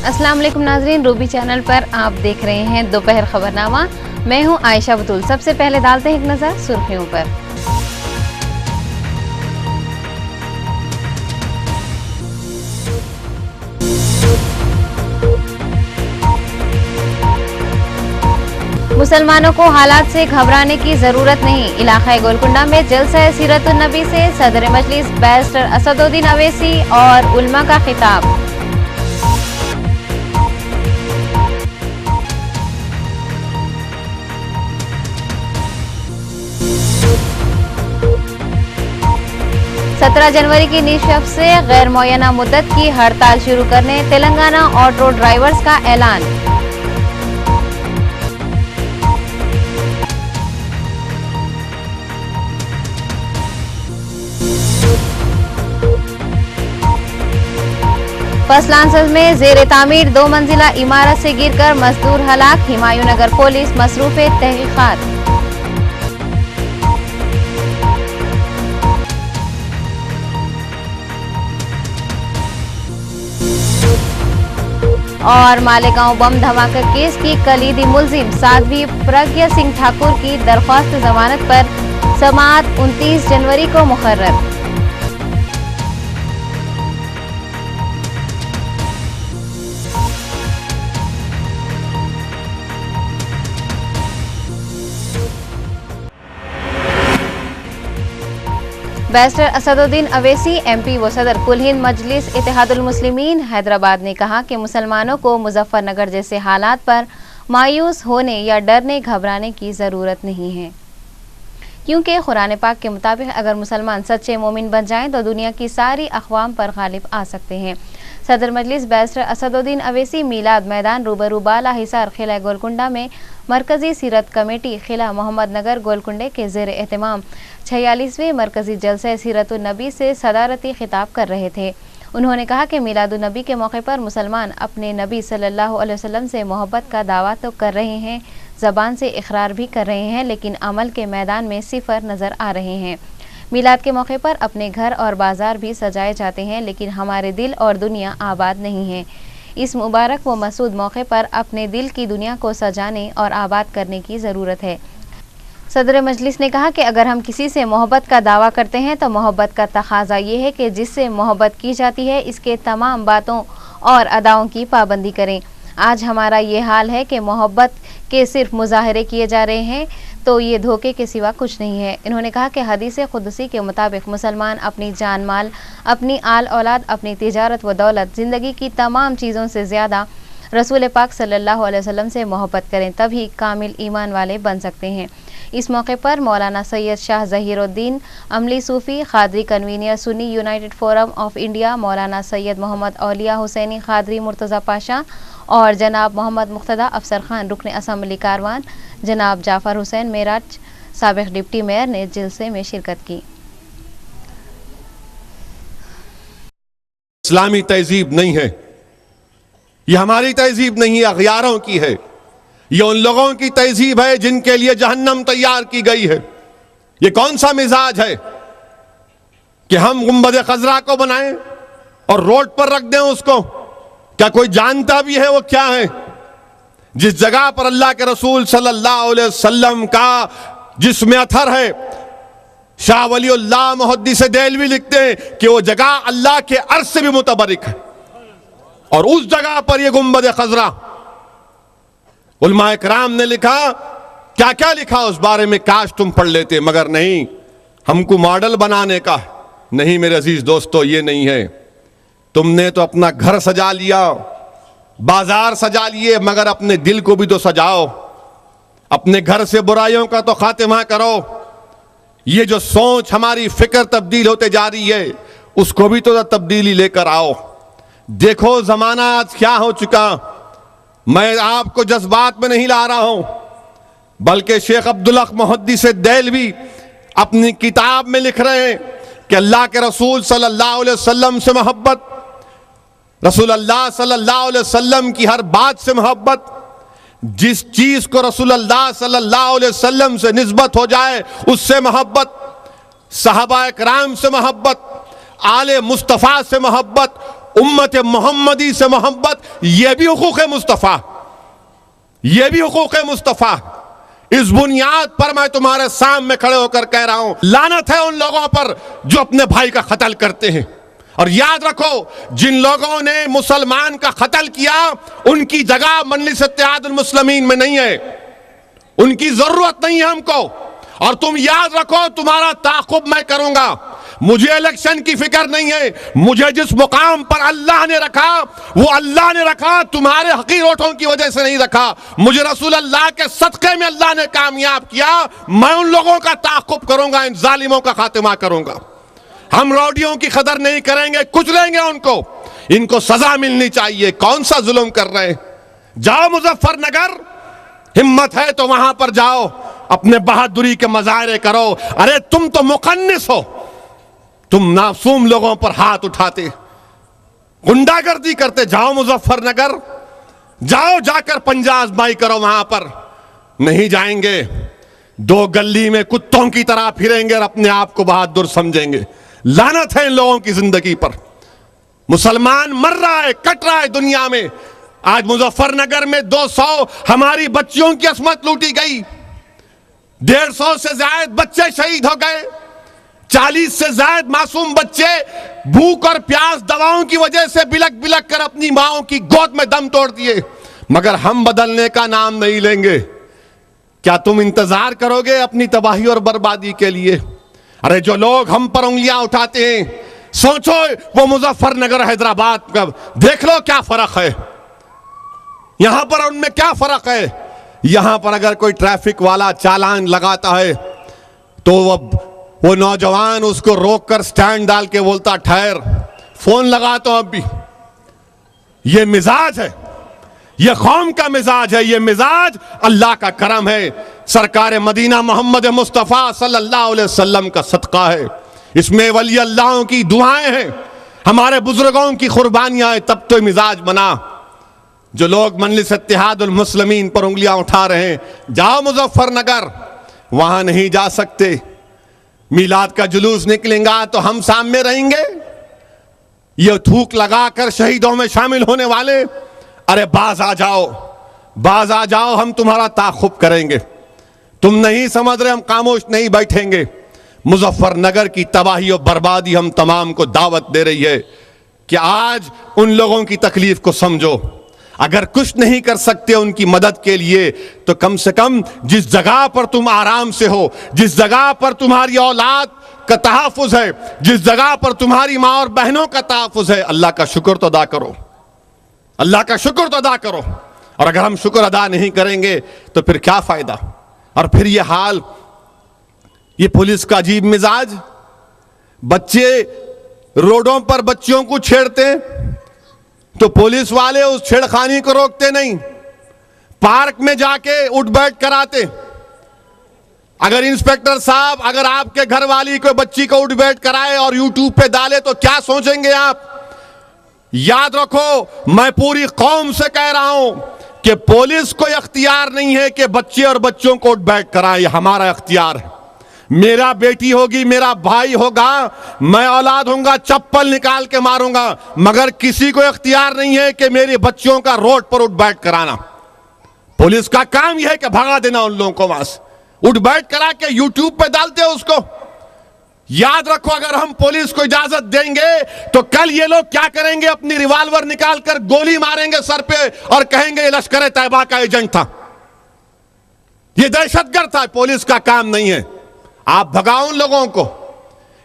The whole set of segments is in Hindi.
अस्सलाम वालेकुम नाजरीन, रूबी चैनल पर आप देख रहे हैं दोपहर खबरनामा। मैं हूं आयशा बतूल। सबसे पहले डालते हैं एक नज़र सुर्खियों पर। मुसलमानों को हालात से घबराने की जरूरत नहीं। इलाका गोलकुंडा में जलसा सीरतुन नबी से सदर मजलिस बैरिस्टर असदुद्दीन अवैसी और उलमा का खिताब। जनवरी की निशफ से गैर मुअय्यना मुद्दत की हड़ताल शुरू करने तेलंगाना ऑटो ड्राइवर्स का ऐलान। फसलांसज में जेर तामीर 2 मंजिला इमारत से गिरकर मजदूर हलाक। हिमायू नगर पुलिस मसरूफ तहकीकात। और मालेगांव बम धमाका केस की कलीदी मुलजिम साध्वी प्रज्ञा सिंह ठाकुर की दरख्वास्त जमानत पर समाअत 29 जनवरी को मुकर्रर। बैरिस्टर असदुद्दीन अवैसी एमपी व सदर कुल हिंद मजलिस इत्तेहादुल मुस्लिमीन हैदराबाद ने कहा कि मुसलमानों को मुजफ्फरनगर जैसे हालात पर मायूस होने या डरने घबराने की ज़रूरत नहीं है, क्योंकि कुरान पाक के मुताबिक अगर मुसलमान सच्चे मोमिन बन जाएं तो दुनिया की सारी अक़वाम पर गालिब आ सकते हैं। सदर मजलिस बैरिस्टर असदुद्दीन अवैसी मीलाद मैदान रूबरू बाला हिसार खिला गोलकुंडा में मरकज़ी सीरत कमेटी खिला मोहम्मद नगर गोलकुंडे के ज़ेर एहतमाम 46वें मरकज़ी जलसे सीरतुन नबी से सदारती खिताब कर रहे थे। उन्होंने कहा कि मीलादुन नबी के मौके पर मुसलमान अपने नबी सल्लल्लाहु अलैहि वसल्लम से मोहब्बत का दावा तो कर रहे हैं, ज़बान से इकरार भी कर रहे हैं, लेकिन अमल के मैदान में सिफर नज़र आ रहे हैं। मीलाद के मौके पर अपने घर और बाज़ार भी सजाए जाते हैं, लेकिन हमारे दिल और दुनिया आबाद नहीं है। इस मुबारक व मसूद मौके पर अपने दिल की दुनिया को सजाने और आबाद करने की ज़रूरत है। सदर मजलिस ने कहा कि अगर हम किसी से मोहब्बत का दावा करते हैं तो मोहब्बत का तकाजा ये है कि जिससे मोहब्बत की जाती है इसके तमाम बातों और अदाओं की पाबंदी करें। आज हमारा ये हाल है कि मोहब्बत के सिर्फ मुजाहरे किए जा रहे हैं, तो ये धोखे के सिवा कुछ नहीं है। इन्होंने कहा कि हदीस कुदसी के मुताबिक मुसलमान अपनी जान माल, अपनी आल औलाद, अपनी तिजारत व दौलत, ज़िंदगी की तमाम चीज़ों से ज़्यादा रसूल पाक सल्लल्लाहु अलैहि वसल्लम से मोहब्बत करें, तभी कामिल ईमान वाले बन सकते हैं। इस मौके पर मौलाना Syed Shah Zaheeruddin Amli Sufi Qadri convener Sunni united forum of India, Maulana Syed Mohammad औलिया हुसैनी ख़ादरी मुर्तज़ा पाशा और जनाब मोहम्मद मुख्तदा अफसर खान रुकन असम्बली कारवान, जनाब जाफ़र हुसैन मेराज साबिक़ डिप्टी मेयर ने जलसे में शिरकत की। इस्लामी तहजीब नहीं है, ये हमारी तहजीब नहीं है, अग़यारों की है। ये उन लोगों की तहजीब है जिनके लिए जहन्नम तैयार की गई है। ये कौन सा मिजाज है कि हम गुंबद खजरा को बनाएं और रोड पर रख दें उसको? क्या कोई जानता भी है वो क्या है? जिस जगह पर अल्लाह के रसूल सल्लल्लाहु अलैहि वसल्लम का जिस्म अथर है, शाह वलीउल्लाह मुहद्दिस देलवी लिखते हैं कि वो जगह अल्लाह के अर्श से भी मुतबरिक है, और उस जगह पर ये गुंबद खजरा। उलमा इकराम ने लिखा, क्या क्या लिखा उस बारे में, काश तुम पढ़ लेते, मगर नहीं, हमको मॉडल बनाने का नहीं। मेरे अजीज दोस्तों, ये नहीं है। तुमने तो अपना घर सजा लिया, बाजार सजा लिए, मगर अपने दिल को भी तो सजाओ। अपने घर से बुराइयों का तो खात्मा करो। ये जो सोच हमारी फिक्र तब्दील होते जा रही है, उसको भी तो तब्दीली लेकर आओ। देखो जमाना आज क्या हो चुका। मैं आपको जज्बात में नहीं ला रहा हूं, बल्कि शेख अब्दुल हक मुहद्दिस देलवी अपनी किताब में लिख रहे हैं कि अल्लाह के रसूल सल्लल्लाहु अलैहि वसल्लम से मोहब्बत, रसूल अल्लाह सल्लल्लाहु अलैहि वसल्लम की हर बात से मोहब्बत, जिस चीज को रसूल अल्लाह सल्लल्लाहु अलैहि वसल्लम से निस्बत हो जाए उससे मोहब्बत, सहाबा किराम से मोहब्बत, आले मुस्तफ़ा से मोहब्बत, उम्मत मोहम्मदी से मोहब्बत, ये भी हुकूक मुस्तफ़ा, ये भी हुकूक मुस्तफ़ा। इस बुनियाद पर मैं तुम्हारे सामने खड़े होकर कह रहा हूं, लानत है उन लोगों पर जो अपने भाई का कत्ल करते हैं। और याद रखो, जिन लोगों ने मुसलमान का कत्ल किया उनकी जगह मजलिस इत्तेहादुल मुस्लिमीन में नहीं है, उनकी जरूरत नहीं है हमको। और तुम याद रखो, तुम्हारा ताक़ुब मैं करूंगा। मुझे इलेक्शन की फिक्र नहीं है, मुझे जिस मुकाम पर अल्लाह ने रखा वो अल्लाह ने रखा, तुम्हारे हकीर वोटों की वजह से नहीं रखा। मुझे रसूल अल्लाह के सदक़े में अल्लाह ने कामयाब किया, मैं उन लोगों का ताक़ुब करूंगा, इन जालिमों का खात्मा करूंगा। हम रौडियों की कदर नहीं करेंगे, कुचलेंगे उनको, इनको सजा मिलनी चाहिए। कौन सा जुल्म कर रहे हैं? जाओ मुजफ्फरनगर, हिम्मत है तो वहां पर जाओ, अपने बहादुरी के मजाहरे करो। अरे तुम तो मुकन्निस हो, तुम मासूम लोगों पर हाथ उठाते, गुंडागर्दी करते। जाओ मुजफ्फरनगर, जाओ, जाकर पंजा आजमाई करो वहां पर। नहीं जाएंगे, दो गली में कुत्तों की तरह फिरेंगे और अपने आप को बहादुर समझेंगे। लानत है इन लोगों की जिंदगी पर। मुसलमान मर रहा है, कट रहा है दुनिया में। आज मुजफ्फरनगर में 200 हमारी बच्चियों की अस्मत लूटी गई, 150 से ज्यादा बच्चे शहीद हो गए, 40 से ज्यादा मासूम बच्चे भूख और प्यास दवाओं की वजह से बिलक बिलक कर अपनी माओं की गोद में दम तोड़ दिए। मगर हम बदलने का नाम नहीं लेंगे। क्या तुम इंतजार करोगे अपनी तबाही और बर्बादी के लिए? अरे जो लोग हम पर उंगलियां उठाते हैं, सोचो वो मुजफ्फरनगर हैदराबाद का देख लो क्या फर्क है, यहां पर उनमें क्या फर्क है। यहां पर अगर कोई ट्रैफिक वाला चालान लगाता है तो वो नौजवान उसको रोककर स्टैंड डाल के बोलता ठहर, फोन लगाता हूं। अब भी ये मिजाज है, ये कौम का मिजाज है, ये मिजाज अल्लाह का करम है, सरकार मदीना मोहम्मद मुस्तफ़ा सल्लल्लाहु अलैहि वसल्लम का सदका है। इसमें वली अल्लाहों की दुआएं हैं, हमारे बुजुर्गों की कुर्बानियां हैं, तब तो मिजाज बना। जो लोग मजलिस इत्तेहादुल मुस्लिमीन पर उंगलियां उठा रहे हैं, जाओ मुजफ्फरनगर, वहां नहीं जा सकते। मीलाद का जुलूस निकलेगा तो हम सामने रहेंगे, ये थूक लगाकर शहीदों में शामिल होने वाले। अरे बाज आ जाओ, बाज आ जाओ, हम तुम्हारा ताक़ुब करेंगे। तुम नहीं समझ रहे, हम खामोश नहीं बैठेंगे। मुजफ्फरनगर की तबाही और बर्बादी हम तमाम को दावत दे रही है कि आज उन लोगों की तकलीफ को समझो। अगर कुछ नहीं कर सकते उनकी मदद के लिए तो कम से कम जिस जगह पर तुम आराम से हो, जिस जगह पर तुम्हारी औलाद का तहफ़्फ़ुज़ है, जिस जगह पर तुम्हारी माँ और बहनों का तहफ़्फ़ुज़ है, अल्लाह का शुक्र तो अदा करो, अल्लाह का शुक्र तो अदा करो। और अगर हम शुक्र अदा नहीं करेंगे तो फिर क्या फायदा। और फिर ये हाल, ये पुलिस का अजीब मिजाज, बच्चे रोडों पर बच्चियों को छेड़ते तो पुलिस वाले उस छेड़खानी को रोकते नहीं, पार्क में जाके उठ बैठ कराते। अगर इंस्पेक्टर साहब, अगर आपके घर वाली कोई बच्ची को उठ बैठ कराए और यूट्यूब पे डाले तो क्या सोचेंगे आप? याद रखो, मैं पूरी कौम से कह रहा हूं कि पुलिस को इख्तियार नहीं है कि बच्चे और बच्चों को उठ बैठ कराए, ये हमारा इख्तियार है। मेरा बेटी होगी, मेरा भाई होगा, मैं औलाद होऊंगा, चप्पल निकाल के मारूंगा, मगर किसी को इख्तियार नहीं है कि मेरे बच्चों का रोड पर उठ बैठ कराना। पुलिस का काम यह है कि भगा देना उन लोगों को वहां से, उठ बैठ करा के यूट्यूब पे डालते हैं उसको। याद रखो, अगर हम पुलिस को इजाजत देंगे तो कल ये लोग क्या करेंगे? अपनी रिवाल्वर निकालकर गोली मारेंगे सर पे और कहेंगे ये लश्कर तैयबा का एजेंट था, ये दहशतगर्द था। पुलिस का काम नहीं है। आप भगाओ उन लोगों को।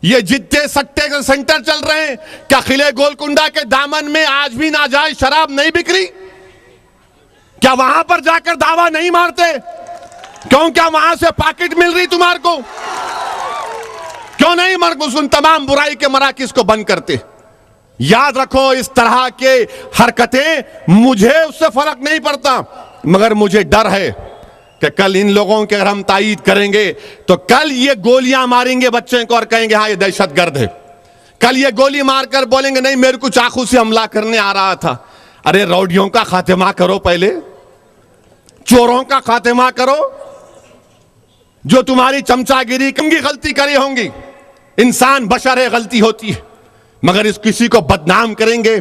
ये जितने सट्टे के सेंटर चल रहे हैं, क्या किले गोलकुंडा के दामन में आज भी नाजायज शराब नहीं बिक रही? क्या वहां पर जाकर दावा नहीं मारते? क्यों, क्या वहां से पॉकेट मिल रही तुम्हारे को? क्यों नहीं मरकुस उन तमाम बुराई के मराकिज को बंद करते? याद रखो, इस तरह के हरकतें, मुझे उससे फर्क नहीं पड़ता, मगर मुझे डर है कि कल इन लोगों के अगर हम तायीद करेंगे तो कल ये गोलियां मारेंगे बच्चे को और कहेंगे हाँ ये दहशतगर्द है। कल ये गोली मारकर बोलेंगे नहीं मेरे को चाकू से हमला करने आ रहा था। अरे रौडियों का खात्मा करो, पहले चोरों का खात्मा करो। जो तुम्हारी चमचागिरी की गलती करी होंगी, इंसान बशर है, गलती होती है, मगर इस किसी को बदनाम करेंगे,